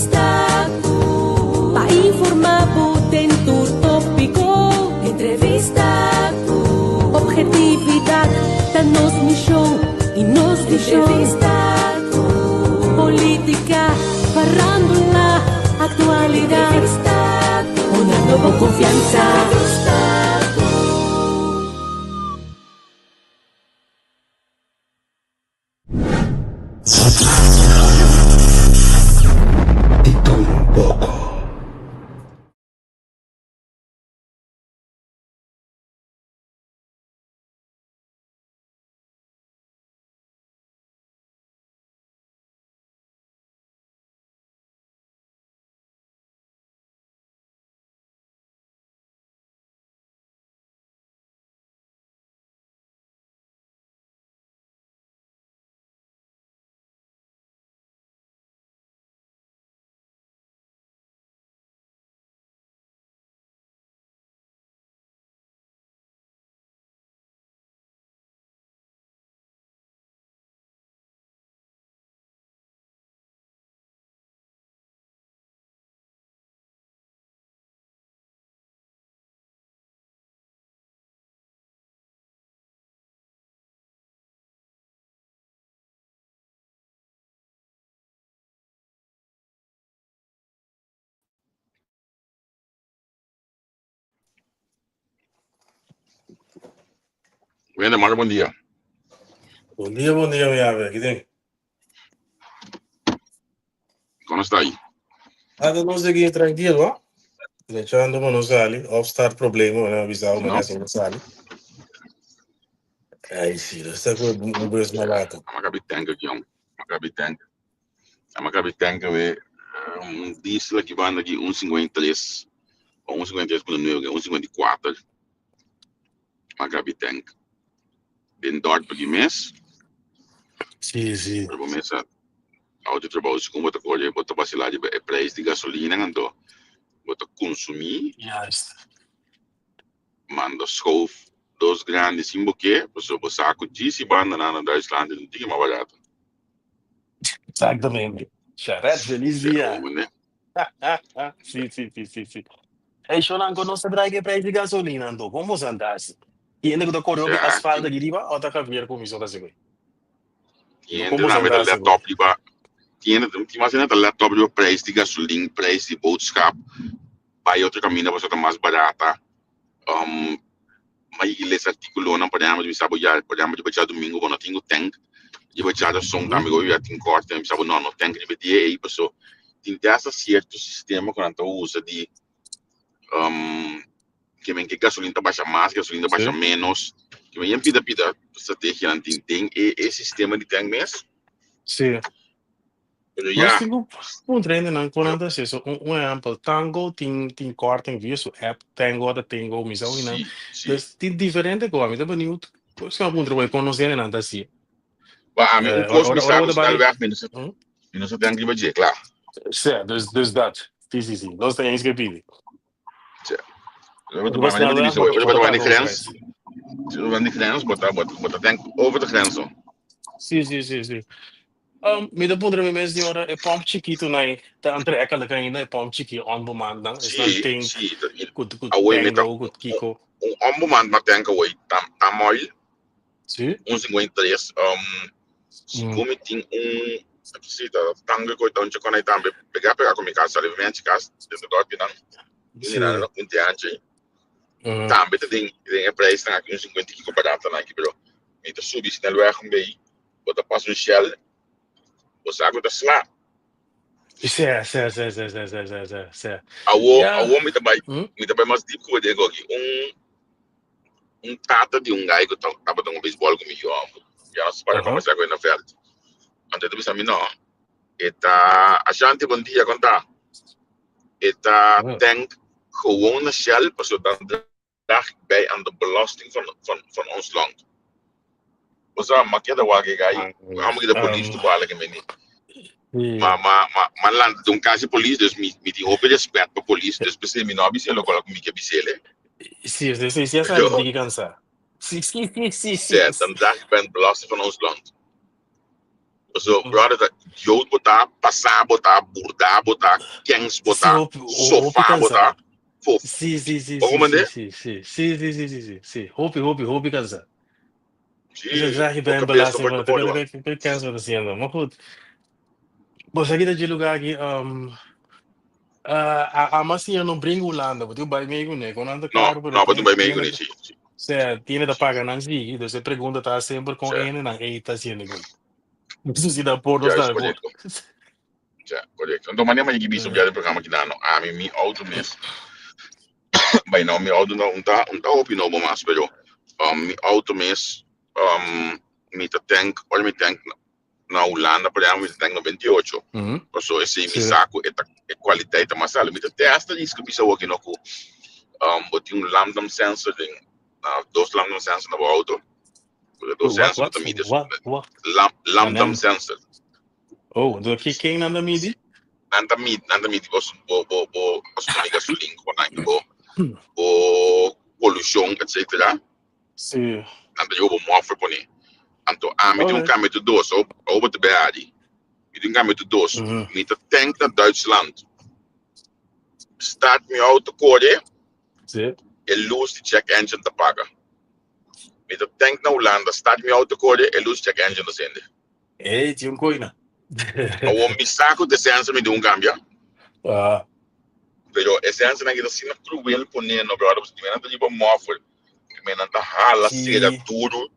Entrevistado. Pa informar tentur tópico. Entrevistado. Objetividade da nos missão e nos visão. Entrevistado. Política, farrándola, atualidade. Entrevistado. Una nova confiança. Bueno, hermano, buen día. Bom dia, minha velha. Que tem? ¿Cómo está ahí? Não segui tranquilo, ó. Deixando o nosso ali, off-start problema, né? Avisar o No. nosso ali. Aí, sim, está com um beijo malato. Maccabi tank aqui, Maccabi tank. A Maccabi tank é diesel que vai aqui 1,53 ou 1,53,9, 1,54. Maccabi tank. Den dort por mês. Sim. Por mês, ao trabalho com outra coisa, botar vacilar de preço de gasolina, então, botar consumir, manda schoof, 2 grandes em buquê, pessoa saco de se banda na Duitsland, não tinha mais barato. Exatamente. Charete, feliz dia. Sim. Hey, Shonan, conosco draghe preço de gasolina, então, como você andasse? E ainda que eu corro asfalto aqui, riba, ou tá caminhando com isso, tá seguro? Tiende na meta laptop liba. Tiende, mas ainda laptop liba preço de gasolina, preço de boodschap. Vai outro caminho, você tá mais barata. Mas ele esse artigo não podemos me sabotar, podemos de baixar domingo quando tenho tank. De baixar a som também, eu já tenho corte, me sabo não tank de BD aí, pessoal. Tem dessa certo sistema quando tu usa de que gasolina tá baixa mais, gasolina baixa menos. Que vem pida estratégia não tem e sistema de tank mesmo. Sim. Nós temos um treino não quando assim, um exemplo, Tango tem corte em visto, app Tango da Tango, missão e não. Tem diferente coisa, então bonito. Pois que algum trabalho com nós ainda não assim. A mim custo me sabe se vai menos tem que dizer, claro. Sim, dus dat. Sim. Nós temos que pedir. Sim. Eu vou tomar diferença. Se eu vou diferença, botar tank over the grens. Sim. Me dá para me mesmo hora é pomp chiquito né tá entre aquela que ainda é pomp chiquito on bombando não é tem good tango good kiko on bombando mas tango aí tá mole sim 1,53 se come tem aqui tá tango que então já quando aí também pegar com minha casa ali vem casa dentro do hotel não não com diante também tem preço tá aqui 1,50 kiko barato né aqui bro então subir se não é com bem bota passa um shell você agora tá lá. Sim. A me também mais deep que eu digo aqui. Tata de gajo que tava dando beisebol comigo. Já não se para como se agora na feld. Antes de me não. Eta achante bom dia contar. Eta tank gewoon een shell, zodat draag bij aan de belasting van ons land. Osa makeda wage gai, amo de police to bala que meni. Maar land doen kasi police dus met die open respect voor police dus bese mi no bise lo coloco mi que bisele. Sim, essa é a cansar. Sim. Dan draag ik bij een belasting van ons land. So, brother, dat jood botar, passar botar, bordar botar, kings botar, sofá botar, fofo. Sim. Como é? Sim. Hopi, casa. Sim, Já que o bem cabeça balancei, foi mano. do bolo. Que cansa assim, mas goed. Você aqui de lugar aqui, a massinha não brinca Holanda, porque o bai meio né, quando anda Não, caro, não, não vai meio nem sim. você tem de pagar não sim, você pergunta tá sempre com ele na eita assim, né? Isso se dá por nós Já dá escolhi. por. Já, correto. Então, maneira mais que bicho já do programa que dá, não. A mim auto mesmo. Mas não, meu auto não tá opinando mais, pero meu auto mesmo, me tank, olha me tank na Holanda, por exemplo, me tank no 28. So esse me saco é qualidade mais alta. Me testa isso que bisa aqui no cu. Botei lambda sensor, dois lambda sensor no auto. Dois sensor também. Lambda sensor. Oh, do que quem nanda midi? Nanda midi bo também gasolina com o poluição, etc. Sim. Nanda eu vou morrer por nem. Então, me tem câmbio de dois, ou de beadi. Me tem câmbio de dois. Me tank na Duitsland. Start me auto corre. Sim. E lose de check engine te paga. Me tank na Holanda. Start me auto corre. E lose check engine te sende. Ei, tinha coisa. O me saco de senso me deu câmbio. Ah. Pero a senso na que assim na cruel poner no brother. Você me não tá de bom morrer. Me não tá rala cera tudo.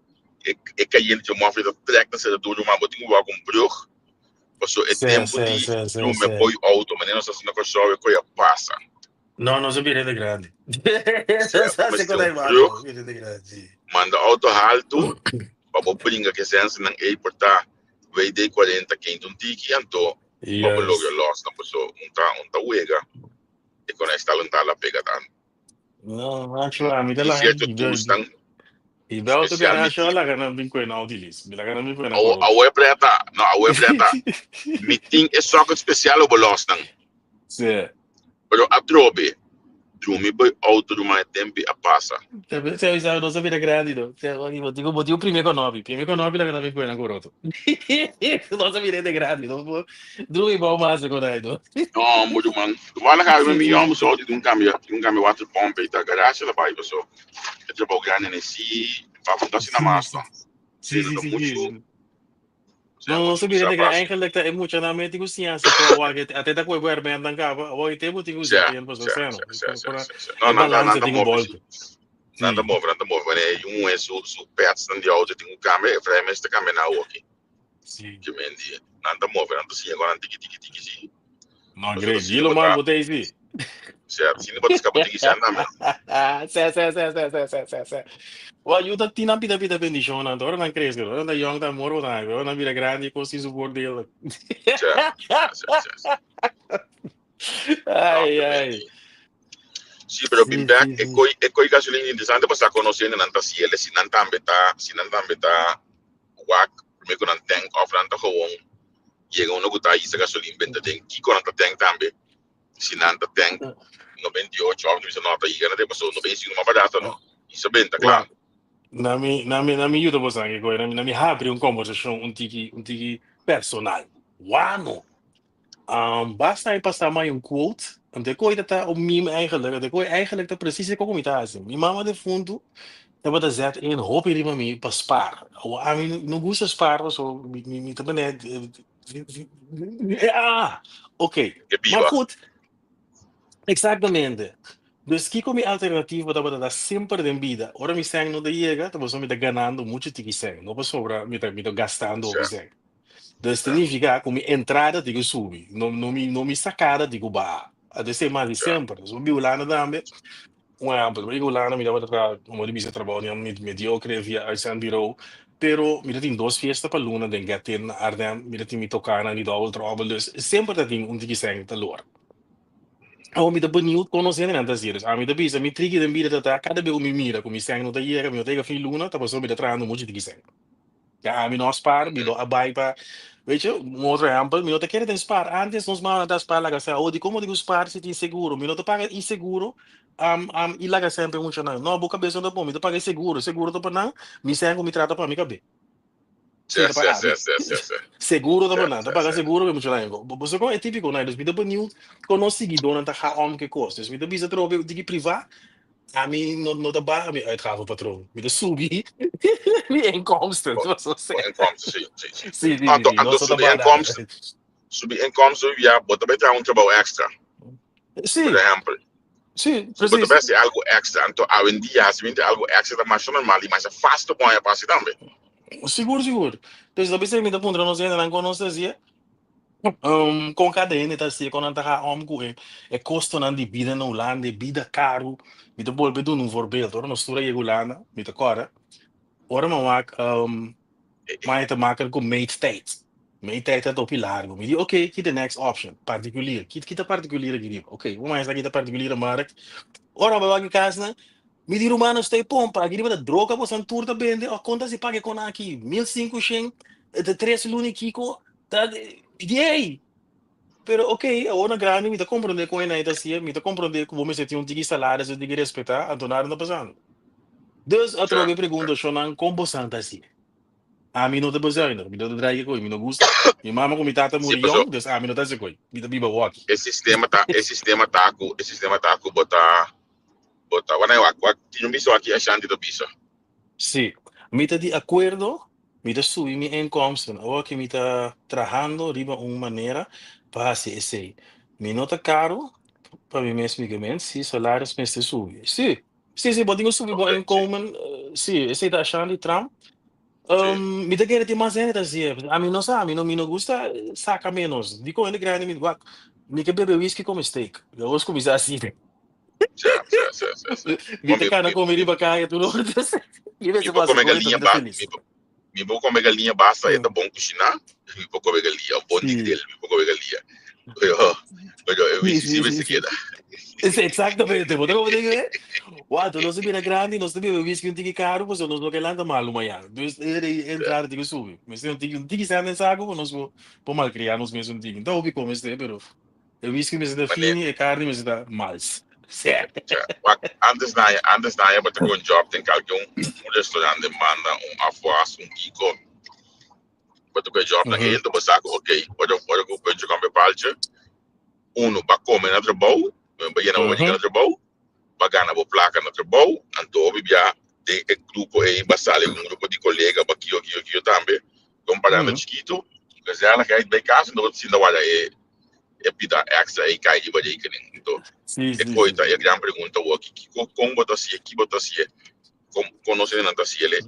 E cair de morrer da track na cera tudo. Mas botinho vai com brug. Passou é tempo de me apoio auto, mas não sei se não chove, coisa passa. Não se vira de grande. Você manda auto alto, para brincar que sense não é importar, vai de 40 quinto um tiki, então, para logo lost, não passou tá uega, e quando está lá pega tanto. Não, acho que a minha lá e bem auto que acho lá que não brinco na Audilis, me lá que não brinco na a web preta, não, a web preta, meeting é só que especial o lost não. Sim. Pero a trobe, me vai auto do mais tempo a passa. Você sabe, não se vira grande, não. Digo, botei o primeiro com 9 lá que não brinco na Coroto. Não se vira de grande, não vou. Drui bom massa com aí, não. Não, muito mano. Vai lá cara, me amo só de câmbio water pump e tá garagem lá vai, pessoal. É tipo grande nesse, para botar assim na massa. Sim. Não se vira de grande, eigenlijk é muito na mente que ciência, até da coisa bem dan cava, o tempo tem que usar tempo só seno. Não, balance tem um volta. Nada move, mas é su pets de auto tem câmbio, freio tá câmbio na aqui. Sim. Que mendi. Nada move, nada sim agora tiki sim. Não, grevilo mal botei isso. Certo, sim, pode escapar tiki sim também. Sé. O ajuda tina pida bendição, não, agora não cresce, agora não young da moro não, agora não vira grande com se supor dele. Certo. Ai. Sim, pero bimback é coi gasolina interessante para conhecer não tá se ele se não tá wak, primeiro não tem off não tá gewoon. Chega um no tá isso gasolina benta tem que quando tá tem também. Se não tá tem no 28 ou no 19 aí não tem passou no 25 uma barata não. Isso benta claro. Na mi ajuda você aqui agora, na mi abre conversação tiki personal. Wano. Basta aí passar mais quote, de coisa tá o mim eigenlijk tá precies como está assim. Minha mama de fundo tava da zet in hoop hier met me para sparen. A mim não gosta sparen, so me também ok. Maar goed, exatamente. Dus que como alternativa tava da sempre de vida. Ora me sang no de llega, tava só me tá ganhando muito tiki sang, não para sobra me tá gastando o sang. Dus significa como entrada digo subir, não me sacada digo ba. A desse mais de sempre. So biolana também. Exemplo, biolana me dava para como de trabalho mediocre via a bureau. Pero me tem duas festas para luna, den gatin ardem, me tem me tocar na double trouble, dus sempre tem tiki sang te lor. Ako me benieuwd conhecendo antes disso. A mim da bisa, me trigger den bida dat cada vez me mira, como sang no da yera, me tega fim luna, tá passou me da trando muito tiki sang. Ja, me nós par, me do abai para. Weet je, um outro exemplo, me não te quer spar. Antes nós mal das par laga sa, de como digo spar se tem seguro, me não te paga inseguro. E laga sempre muito não. Não, boca cabeça não bom, me te paga seguro, tô para não, me sang me trata para me cabe. Sim, tá pagado. Sì. Seguro tá Sì, banana, tá sì, pagado sì. seguro mesmo lá. Você é típico, né? Dos vida baniu, conosco dona tá cá que custa. Dos vida bisa trobe de privar. A mim não tá barra, me uitgave patrão. Me subir. Minha inkomsten, Voor zoals ze zeggen. inkomsten, zie. Sim, sim, sim, sim. Ando Nossa, tá subir barra. inkomsten, ja, bota bete um trabalho extra, por Sim, exemplo. sim, Se bota precies. bete algo extra, então, hoje em dia, se vende algo extra, tá mais normal, mas é fácil para passar também. Seguro, seguro. Então, se você me dá ponto, não sei, não conhecia. Com cadena, tá assim, quando tá com é custo na de vida na Holanda, vida caro. Me dá bolbe do um voorbeeld, hoor. Nós estuda em Holanda, me dá cora. Ora, mas te maken com mate state. Mate state é top largo. Me diz, ok, que the next option, particulier. Que tá particulier aqui, ok. Vamos mais aqui tá particulier markt. Ora, vai aqui casa, me diz humano stay pompa, aqui vai droga você não turta bem, a conta se paga com aqui 1.500, de 3 luni kiko, tá, yay. Pero ok, agora grande me tá compreender com ele assim, me tá compreender que vamos ter um tigre salário, se tigre respeitar, a donar não passando. Dus a troca pergunta, chonan como santa assim. A mim não te bezuinig, me não draai coi, me não gusta. Minha mama com me tata Sim, murião, dus a mim não tá se coi, me tá biba walk. esse sistema tá com botar, quando eu tinha um bicho aqui, a chante do bicho. Sí, me tá de acordo, me tá subir minha inkomsten, agora que me tá trabajando riba uma maneira para se esse. Me não tá caro, para mim mesmo que sim, salários me está subir. Sim, sim, sim, pode subir bom Ok, sim, inkomen, sim, esse tá achando tram. sim. Me tá querendo ter mais ainda assim, a mim não sabe, me não gusta, saca menos. Digo ainda grande, me quer beber whisky como steak. Eu gosto de começar assim. Sì. Me Poi tá cara como riba caia tudo. E vê mi se può passa come com ele, galinha, me tá feliz. mi può come galinha basta, é bom cucinar, mi può come galinha, o bom Sim. dele, mi può come galinha. Eu vi Sim, se sim, vai sim, se sim. queda. Sim, exatamente. Você como digo, uau, tu não se vira grande, não se vira whisky um tique caro, você não que landa mal amanhã. Dus ele entrar digo sube. Mas tem um tique sai nessa água, nós vou por mal criar nos mesmos tique. Então, eu vi como este, pero o whisky me está Mas né, fini e carne me está mal. Certo. antes na época com job, tem que um restaurante manda alface, kiko, para tu job na ele, tu saco, ok, pode comer palcha, para comer na trabalho, para ir na onde na trabalho, para ganhar a placa na trabalho, então obviamente tem grupo aí, basale um grupo de colega, para que também, comparando chiquito, mas ela quer ir bem casa, não se não olha é pida extra aí cai de badia que nem então Sim, é sim, sim. coisa é grande pergunta o que como botar se aqui botar se como conhecer não tá se ele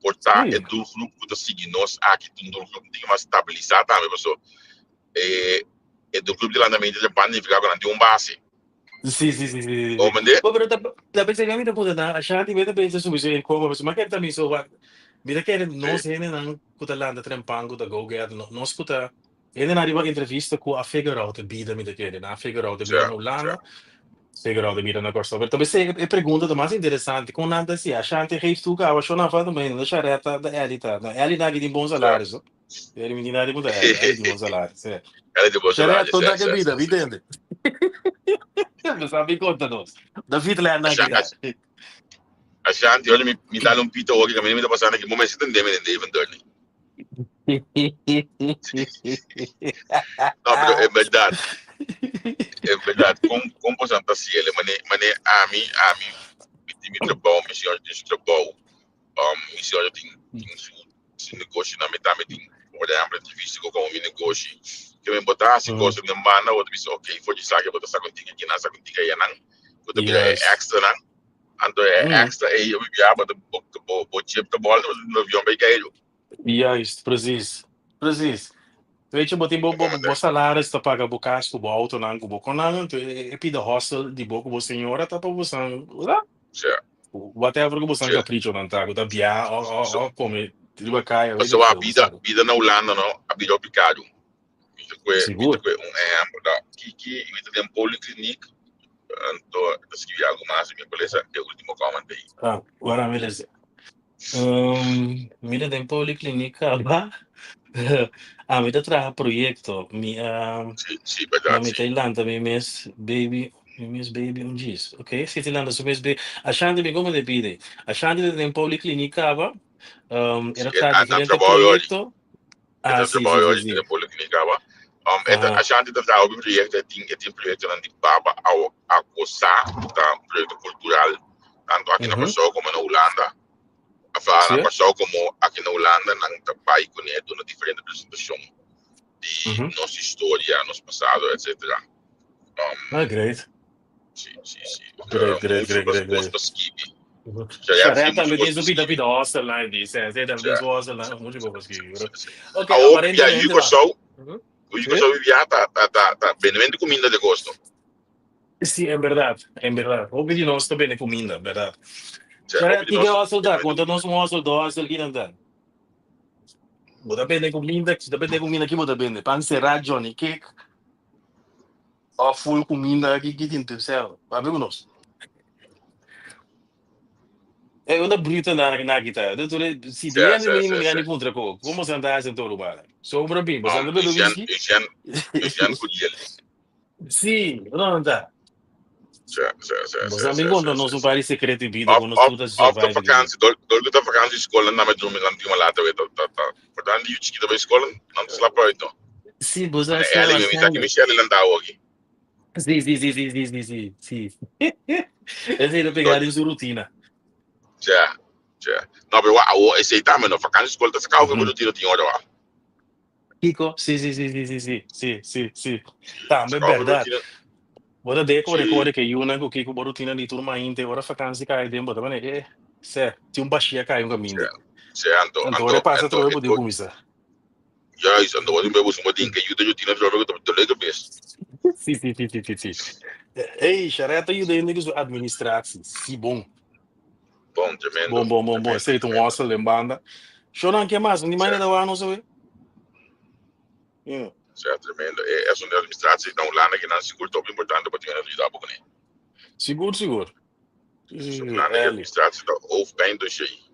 portar é Sim. do grupo da seguir nós aqui do grupo tem uma estabilizar também pessoal é do grupo de landamento de planificar quando base Sì, sì, sì, sì, ou sì. mande Ma però da pensare da punta na ashati veda pensa su se como ma che mi so wa mi da che non se ne nan kuta landa trempango da go get no skuta ene na riva intervista ku a figure out bida mi da che na figure out bida no landa figure out bida na corsa per tabe se e pergunta da mais interessante com nada se ashati geeft tu ka wa shona fa também da chareta da elita na elita que tem bons salários ele me dá de muita ele tem bons salários ela de boa chareta salário conta que bida me entende. Lo sabe conta nós. David le hanno anche dai. a Shanti olha me dá pito hoje que a mim me tá passando aqui momento se tem deve não mas é verdade como posso estar se ele mané a mim mi trabalho missão de trabalho missão tem se negócio na metade tem por exemplo difícil como mi negócio que me botar se coisa de mana ou de ok foi de saque botar saco tinha que nasa contigo aí não quando vira Yes. extra não então é extra aí eu via botar bo chip da bola no avião bem caído Yes, precies. Precies. Weet je, botin bo salaris te paga bo casco bo auto nang bo konang to epi the hostel di bo bo senhora tá bo sang whatever bo sang capricho nang ta da bia o come riba kaya weet so ik a veel vida na Holanda não a vida aplicado seguro da que tem policlinic então se algo mais minha beleza é o último comment aí agora beleza mira tem policlínica ba mi da traha proyecto sim na verdade mi sim Tailândia mi miss baby um diz, ok? Se Tailândia su miss baby, achando me como de pide, achando de tem policlínica ba, Era tra diferente trabalho ali. proyecto. Ito Sí, trabalho sí, ali sí, na sí. Polyclínica ba. A gente trabalha no projeto, tem projeto na Baba a coçar, tá projeto cultural, tanto aqui na Passau como na Holanda. Na Passau como aqui na Holanda, na pai com neto na diferente apresentação de nossa história, nosso passado, etc. Great. Sim. Great. Muito skibi. Chareta me diz o pida hostel lá disso, diz o hostel lá, muito bom conseguir. Ok, A aparentemente lá. O Yuko vivia tá bem de comida de gosto. Sim, é verdade. Hobby de nós também é comida, verdade. Chareta, que hostel dá? Quando nós hostel do hostel aqui não dá. Depende de comida que depende. Pan será Johnny Cake. Ou full comida aqui que tem céu. Vai ver nós. É uma bruta na guitarra. Se tu é nem contra como você anda em todo lugar. Sobre mim, você anda bebendo whisky? Eu podia. Sim, não anda. Você anda quando nós não parece secreto de vida, quando nós tudo survive. Vakantie, door de vakantie de escola na met doen gaan die maar laten weten dat dan die jutski de escola não te slap uit no. Sim, você É ali mesmo tá que Michelle landa hoje. Sim. Essa aí pegar em rotina. Já. Não, mas esse aí também, não, vakantie escola tá sacando o meu tiro tinha hora. Kiko, sim. Tá, é verdade. Bora de recorre que eu não que o rotina de turma inte, ora vakantie cai dentro, também é. Sé, tinha baixia cai caminho. Então, passa trovo eu podia começar. Já, isso, então, eu me busco que ajuda eu tinha trovo que eu legal bem. Sim. Ei, chareta eu dei negócio administração, sim bom. Bom, tremendo. Bom, sei tu hostel lembanda. Choran que mais, nem mais nada não sei. Certo, tremendo. É essa administração então lá na que não seguro top importante para ter na vida pouco né. Seguro. Na administração da of bem do cheio.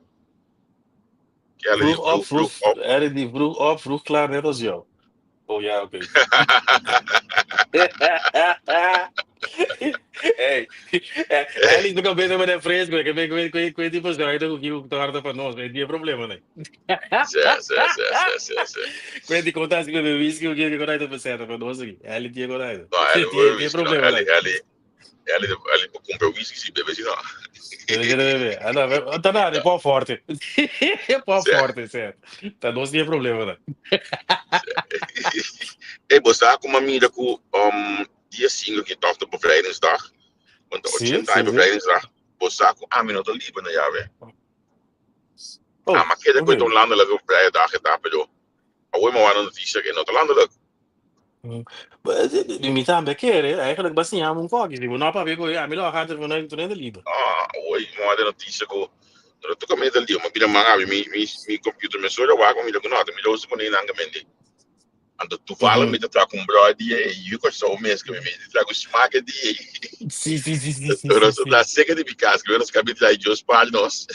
Que ela Vroeg. Era de vroeg klaar net als jou. Oh ja, oké. Hey, ele nunca pensa mais é fresco, que vem com tipo assim, aí tu que o torta para nós, não tem problema, né? Quando conta assim que eu vi que o que agora tá certo para nós aqui. Ele tinha agora. Não, tem problema, né? Ele comprou whisky se bebe assim, não. Tá nada, é pau forte. É pau forte, certo. Tá, não tem problema, né? E você com uma amiga com dia 5 que toca para Vrijdingsdag. Want de 80 bevrijdingsdag. Você com a minuto livre na jaren. Maar que depois de landelijke vrijdag gedaan, pero. Hoor maar een notitie in het landelijk. Mi tambe kere, eigenlijk bastiamo un po' che tipo no papi coi mi lo hatte non è tornando libero. Hoor maar de notitie go. Dat tu come del dio, ma bina manga mi computer me solo wa mi lo conosco, mi lo uso con in angamenti. Ando tu fala mi tra com bro di e io co so mes che mi tra com smaga di. Sì. Però so da seca di picas, che non scapiti dai gios palnos.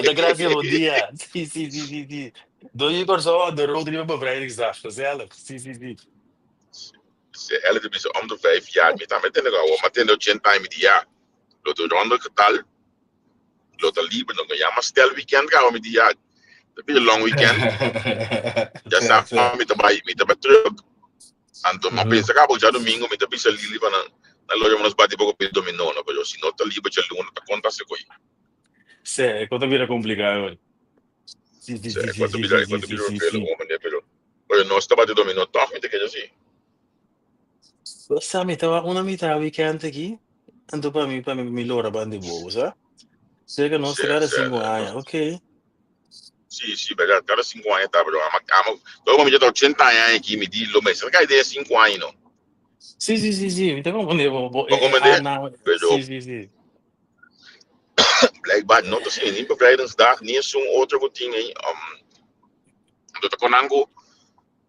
Da grazie bom dia. Sì. Doe corso de road die bevrijdingsdag, gezellig. Sì. Ela de bisa om de 5 jaar met aan met de gauw, maar ten de 100 time die jaar. Lo de ronde getal. Lo de libre nog ja, maar stel weekend gaan we met die jaar. Dat is een long weekend. Ja, samen met de terug. En toen maar pensa que já domingo met de bisa lili van na loja nos bate pouco per dominó, no, pero si no te libre c'è l'uno ta conta se coi. Sì, quando viene complicato. Sì. Quando bisogna però. Poi non sta bate dominó, toch met que assim. Sa una metà weekend aqui. Ando para mim lora bande boa, sabe? Chega não chegar a 5 anos, ok. Sì, perché cada 5 anni sta però, ma dopo mi già 100 anni aqui mi dillo, ma se che idea 5 anni no. Sì, mi tengo condevo. Sì. Blijkbaar not te zien, niet bevrijdingsdag, niet zo'n oude routine. Dat ik onango,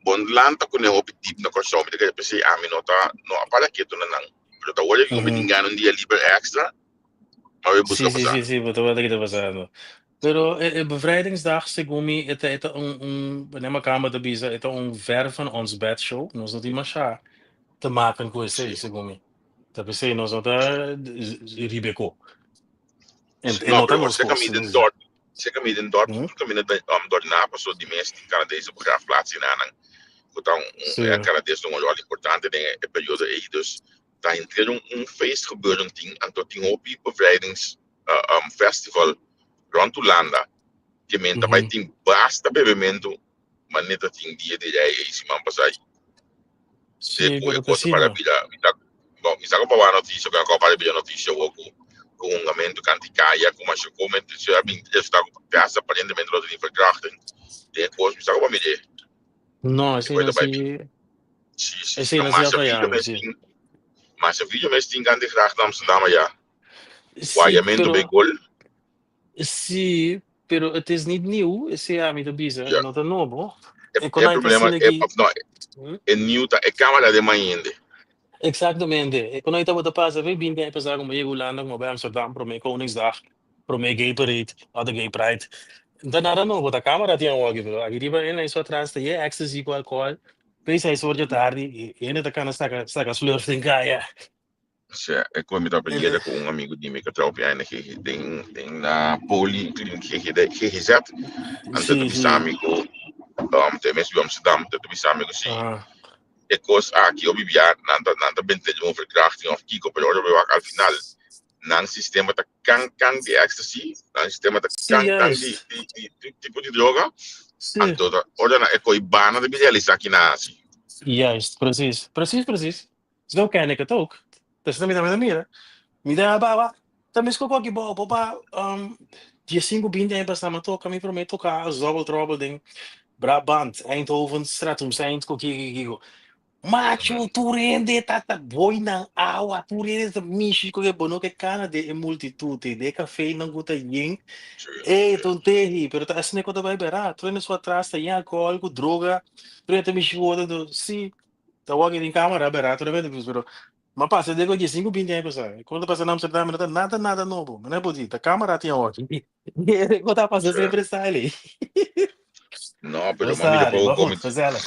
bondland, dat ik op het diep naar korsom, dat ik per se aan mijn nota, no apara que tu não. Pero tá hoje eu me engano um dia livre extra. Maar we busca passar. Sim, mas tô daqui passando. Pero bevrijdingsdag, segundo mim, é uma cama de bisa, é ver van ons bedshow, nós não temos chá te maken com isso, segundo mim. Dat per se nós não tá Ribeco. En No, nota pero los zeker costos. midden Dortmund. Zeker midden Dortmund, door Napels, die mensen die Canadese begraafplaats in aan. Então, Canadense não olha importante in periode aí, dus daar een feest gebeuren ding en tot die hoop bevrijdingsfestival rond Holanda. Die mensen bij tien basta bebimento, maar net dat tien die rij is man passai. Sim, pero Coisa para vida, bom, isso agora para notícia, que agora para vida notícia o com um momento canticaia, como acho que momento se a bem está peça aparentemente lo de verkrachting. De coisa isso agora me de. não, assim não se assim não se apoiava, sim. Mas o vídeo mesmo tem canto graag de Amsterdam ja. Sim, Guaiamento begol. Sim, pero het is niet nieuw, esse é a minha bisa, Ja. não tá novo. O problema é nieuw dat ik camera de manhã. Exactamente. Quando eu estava a passar, eu vim bem passar com eu lá no Amsterdam para o Koningsdag, para o Gay Parade, ou the Gay Pride. Então nada novo, a câmera tinha um aqui, aqui riba ele só atrás tem access igual qual. Pensa isso hoje tarde e ele tá cana saca slurf tem caia. Ik kwam met op een com amigo die me getroffen en tem na poli GGZ. En dat is amigo tem mensen bij Amsterdam, dat is amigo zie. Ik was aqui op jaar na bent het over verkrachting of kiko per orde we al final. Na sistema dat kan die ecstasy, na sistema dat kan die tipo de droga. En tot orde na ik bana de bidelis aqui na assim. Juist, precies. Zo ken ik het ook. Dus dan met mira. Mira baba, também escolho aqui boba, 15 binde em passar mas toca me prometo tocar double trouble ding. Brabant, Eindhoven, Stratum, Saint, Coquigo. Macho, tu rende tata boy ng awa, tu rende sa mishi ko bono que Canada e multitude, de café não guta ying. Tontehi, pero taas ne ko da bera, tu rende sua atrás, tem alcohol, com droga, tu rende mishi ko do, si, tawagin em câmera, bera, tu rende, pero mas passa, digo de 5 binde aí, pessoal. Quando passa na Amsterdam, nada novo, mas não é bonito, a câmera tinha ótimo. E quando passa sempre está ali. Não, pero mami da pouco como fazê-la.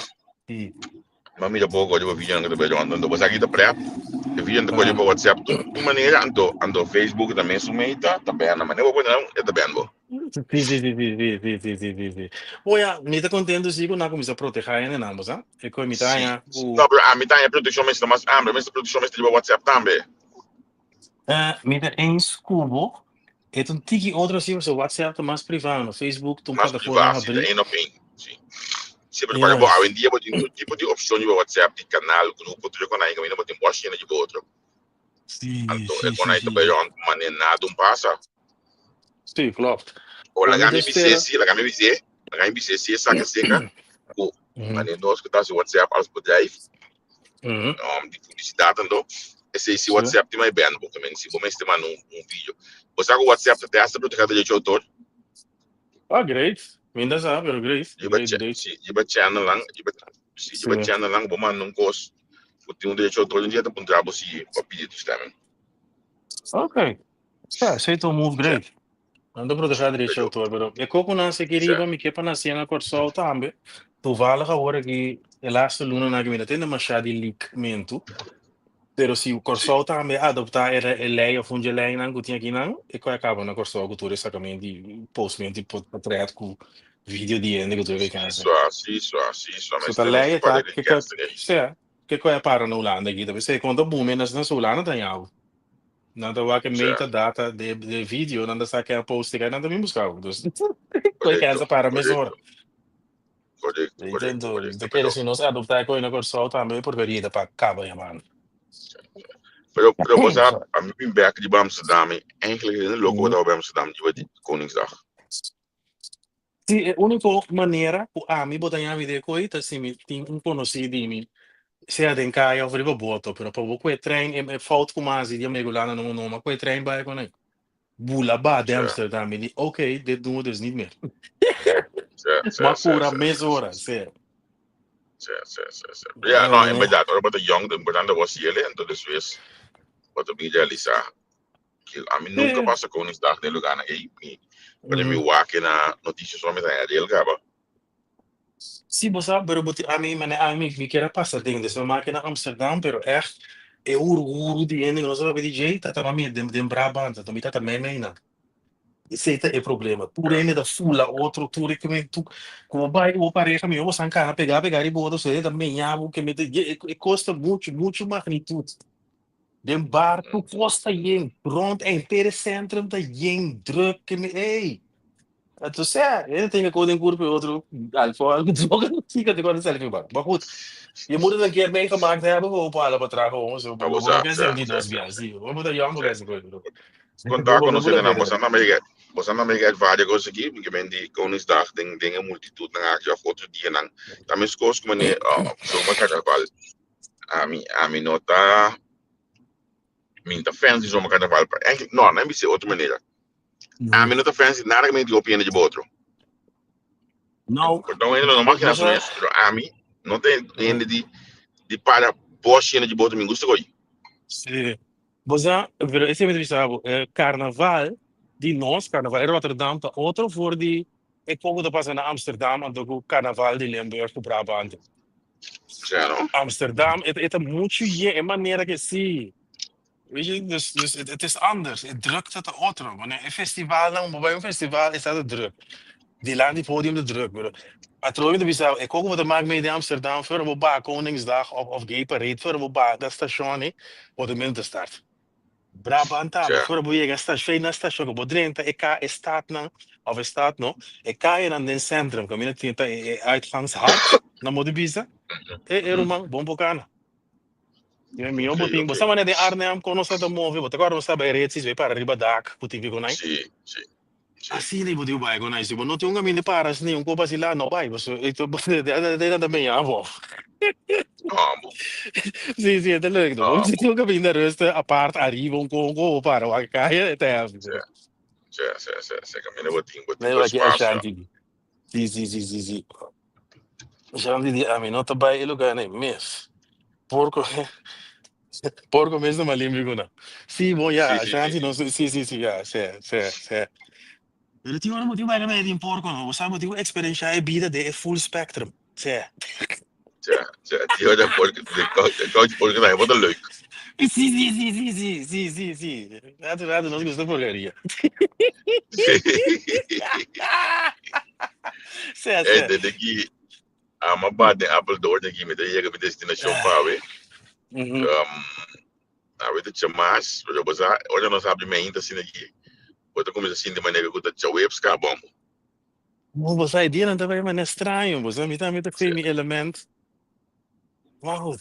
Mami da pouco de vídeo não que eu ando você aqui da prep. O vídeo não pode para WhatsApp, de maneira ando Facebook também sumeita, também na maneira boa não, é também bom. Sim. Olha, me tá contendo sim que não começa a proteger ainda não, sabe? É que me tá aí. Não, pero a me tá aí proteção mas mais hambre, mas proteção mas de WhatsApp também. Me dá cubo. É um tiki outro assim, o WhatsApp tá mais privado, no Facebook tu pode falar abrir. É no fim, sim. Sempre para bom, hoje em dia pode tipo de opção de WhatsApp, de canal, grupo, tudo com aí, não pode mostrar de outro. Sim. Então, quando aí tu vai onde maneira não passa. Sim, klopt. O la gami BCC saca seca. O maneira nós que tá no WhatsApp als bedrijf. De publicidade então. Esse WhatsApp tem mais bem, também se começa a mandar vídeo. Você sabe o WhatsApp tá testa protegida de autor? Great. Minda sabe, pero great. Je channel lang, bom man, não gosto. O tem direito de autor, dia tá para trabalho se para pedir do sistema. Ok. Sei to move great. Ando proteger direito de autor, pero é como não se queria, me que para nascer na corso também. Toevallig agora que de laatste luna na gemina tem uma chá de liquimento. Pero se o corso também adoptar a lei ou funde lei não tinha aqui não, e que acaba na corso que tu sacamente de postmento tipo para com vídeo de ende que tu vê casa. Sim, mas a lei tá que é para na Holanda aqui, deve ser quando boom menos na Holanda tem algo. Nada vai que metadata de vídeo, nada sabe a post que nada me buscar. Então, coi casa para mesmo. Entendo. Porque se nós adoptar coi na corso também porcaria para acaba mano. Pero você a mim bem aqui de Amsterdam, eigenlijk is het loco dat bij Amsterdam die Koningsdag. Sim, a única maneira que a mim botar a vida coisa assim, tem conhecido de mim. Se é de casa, eu vou botar, pero para o trem é falta com mais de amigo lá no nome, o trem vai com ele. Bula ba de Amsterdam, ele, ok, dit doen we dus niet meer. Maar voor een mesora, sério. Ja, não, é verdade. Agora para young, de importante was ele, então después para o vídeo ali que a mim nunca passa Koningsdag de lugar na aí, para mim waken na notícias só me dá ele gaba. Sim, você sabe, pero a mim me quer passar ding, dus maken naar Amsterdam, pero echt uru die ene, nós vamos DJ, tá também de Brabant, tá também tá também na. esse é o problema. Tu rende da fula, outro, tu recomenda, tu, como vai, o pareja meu, você encara, pegar e botar, você também, que me custa muito magnitude. De barco kosta yen, rond en centrum da yen, druk, hey. Tu sei, ele tem que em curva outro, alfa, não fica de quando selfie, mas goed, je moet het een keer meegemaakt hebben, we ophalen wat tragen, jongens. We moeten zeggen niet als bias, we moeten jammer gaan zeggen. Contar com nós ainda não, você não me quer várias coisas aqui, porque bem de Koningsdag, tem uma multitude na já outro dia não. Também as coisas como né, uma carnaval, a mim não tá, minha fans de uma carnaval, eigenlijk não, nem se outra maneira. A mim não tá fans nada que me diga opinião de outro. Não. Então ainda não máquina sobre isso, a mim não tem ainda de para boa de outro me gusta coi. Sim. Você, esse me sabe, carnaval de nós, carnaval in Rotterdam, tá outro voor die, ik volg de pas in Amsterdam, en ook carnaval de Limburg, voor Brabant. Certo. Amsterdam, het moet je in manier que zie. Weet je, dus het is anders. Het drukt het otro. Wanneer een festival, dan bij een festival is dat druk. Die laat die podium de druk. Maar trouwens, ik ook wat te maken met Amsterdam, voor een baan Koningsdag of Gay Parade, voor een baan dat station, wat de minste start. Brabant, voor een boeien, station, na station, op Drenthe, ik staat nou, of is staat nog, ik ga je dan in het centrum, kom je het in het uitgangshal, naar Modibisa, Roman, Bombocana. Ja, meu botinho, você vai de Arnhem, conosco da move, você agora você vai redes, vai para riba dak, botinho com nós. Sim. Assim nem botinho vai com nós, se não tem um caminho para as nem copa se lá não vai, você então de também avó. Sim, é leuk, não. Se tem um caminho da resta, a parte arriba com para o caia até. Sim, caminho botinho. Não é que é chanti. Sim. Chanti a mim não tá vai lugar nem mes. Porco mesmo uma limbrigona. Sim, bom, já, Shanti não, sim, já, sim. Ele tinha um motivo para me porco, não, você motivo experiência é vida de full spectrum, sim. Die hoorde porco, de coach porco, nou, wat een leuk. Sim. Laten nós gostamos de porcaria. Sim. Daqui, uma bad de Apple door, daqui, met de destinação para ver. Weet het je maas, hoje nós abrimos ainda assim aqui. Outra coisa assim de maneira que o teu webscam bom. Você a ideia não tá bem, mas é estranho, você me tá muito feio elemento. Wow.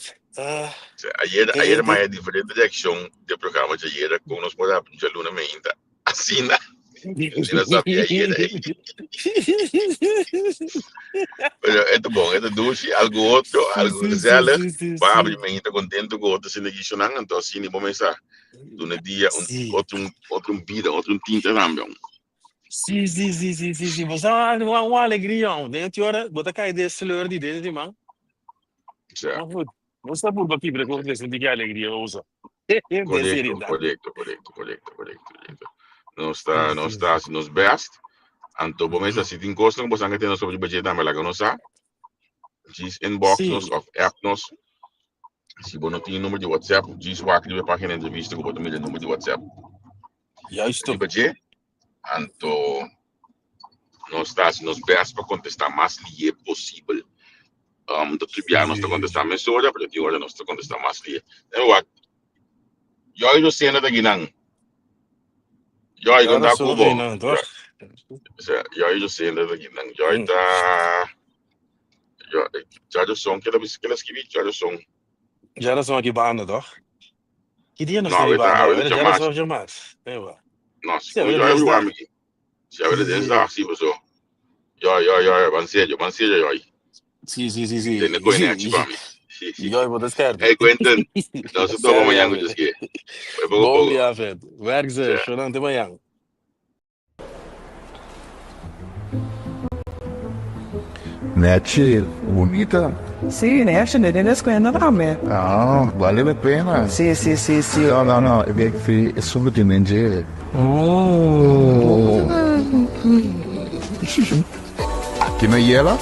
Ayer mais diferente direção de programa de ayer com nós podemos já luna ainda. Assim, né? Não sabe ayer. É bom, é doce, algo outro, algo zela, para abrir ainda contento com outro assim aqui sonando, então assim nem vamos pensar. Do dia outro vida, outro tinta também. Sim. Você é uma alegria, dentro de hora, bota cair desse lor de dentro de mão. Certo. Você é por aqui para que você tenha alegria, usa. Correto. Não está nos best. Então, vamos assim, tem coisa que você não tem sobre o budget também lá que nós sabe. Diz inbox nos of app nos. Se você não tem número de WhatsApp, diz o aqui na página de entrevista que você tem número de WhatsApp. Justo. Budget. Então, nós está nos best para contestar mais que possível. Do tribunal nós está contestar mensagem, para que hoje nós está contestar mais que. Eu sei nada aqui não. Eu não sou bem não, tô. Eu sei nada aqui não. Eu tá. Já som que ela escreve, já som. Já são aqui banda, toch? Que dia nós temos banda? Já são jamais. Nossa, eu já aqui. Já era dinsdag, sim, pessoal. Ja, man ser aí. Sim. Tem conhece para mim. Ja, vou descartar. Hey, Quentin, nós estamos amanhã com isso aqui. Bom dia, Fred. Werk ze, chorando amanhã. Nete, bonita. Sì, ne esce nelle scuole rame. Ah, vale la pena. Sì. No, è solo di mangiare. Aqui na Yela,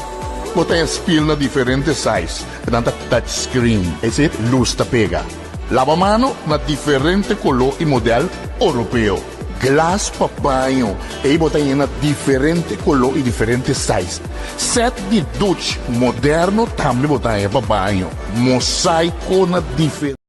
botem as pilhas diferentes size, tanta touchscreen, esse luz tá pega. Lava mano na diferente color e modelo europeu. glass para banho. E botar em diferente color e diferente size. Set de Dutch moderno também botar em para banho. Mosaico na diferente.